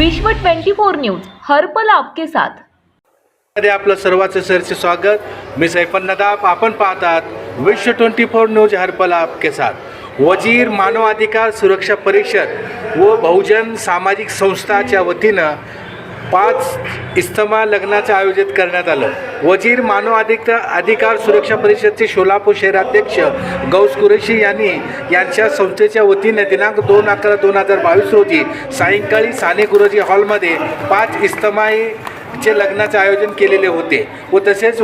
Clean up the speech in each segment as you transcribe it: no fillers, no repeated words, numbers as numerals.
विश्व 24 न्यूज हर पल आपके साथ मध्ये आपलं सर्वांचं सरचे स्वागत। मी सैफन नदाब। आपण पाहतात विश्व 24 न्यूज हर पल आपके साथ। वजीर मानव अधिकार सुरक्षा परिषद व बहुजन सामाजिक संस्थाच्या वतीनं 5 इज्तिमा लग्नाचं आयोजित करण्यात आलं। वजीर मानव अधिकार सुरक्षा परिषदचे सोलापूर शहराध्यक्ष गौस कुरेशी यांच्या संस्थेच्या वतीने दिनांक 2/11/2022 रोजी सायंकाळी साने गुरुजी हॉलमध्ये 5 इज्तिमाचे लग्नाचे आयोजन केलेले होते व तसेच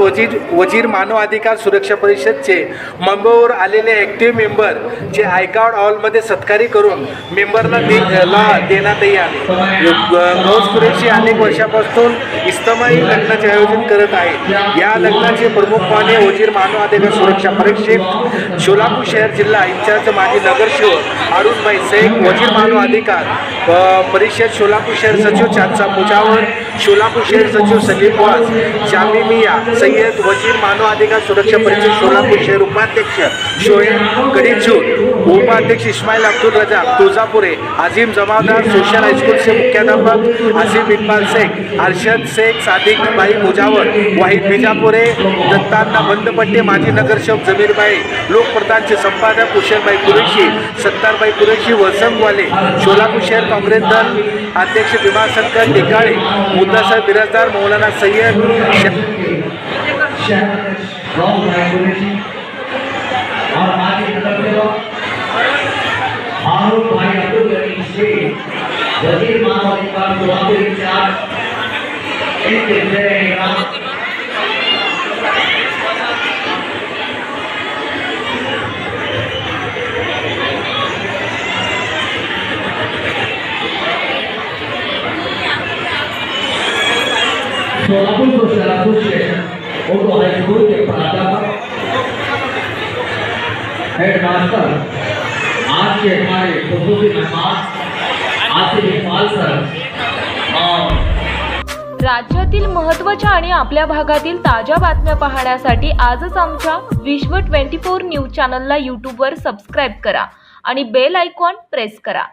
वजीर मानव अधिकार सुरक्षा परिषदचे मंबळवर आलेले ॲक्टिव्ह मेंबरचे आयकार्ड हॉलमध्ये सत्कारी करून मेंबरला देण्यातही आले। गौस कुरेशी अनेक वर्षापासून इज्तिमाई लग्नाचे आयोजन करत आहेत। या लग्नाचे प्रमुख पाहुणे वजीर मानव अधिकार सुरक्षा परिषद सोलापूर शहर जिल्हा इंचार्ज माजी नगरसेवक अरुणभाई शेख, वजीर मानव अधिकार परिषद सोलापूर शहर सचिव चांदसा मुजावर, सोलापूर शहर सचिव सलीम वास, जामी मिया सय्यद, वजीर मानव अधिकार सुरक्षा परिषद सोलापूर शहर उपाध्यक्ष शोएब कड़ीचूर, उपाध्यक्ष इस्माइल अब्दुल रजा तुळजापुरे, अजीम जमादार, सोशल हाईस्कूल से मुख्याध्यापक आसिफ इकबाल शेख, अरशद शेख, सादिक भाई मुजावर, वाहिद बिजापुरे, दत्तांना बंदपट्टे, माजी नगरसेवक जमीरभाई, लोकप्रधानचे संपादक कुशलभाई कुरेशी, सत्तारभाई कुरेशी, वसंतवाले, सोलापूर शहर काँग्रेस दल अध्यक्ष भीमाशंकर टिकाळे, मुद्दासर बिराजदार मौलाना सय्यद वजीर मानव अधिकार Solapur incharge Solapur social association Urdu high school के प्राध्यापक हेडमास्टर आज के हमारे खुसूसी मेहमान आसिफ इकबाल सर और राज्यातील महत्त्वाच्या आणि आपल्या भागातील ताज्या बातम्या पाहण्यासाठी आजच आमच्या विश्व 24 न्यूज चॅनलला यूट्यूबवर सबस्क्राईब करा आणि बेल आयकॉन प्रेस करा।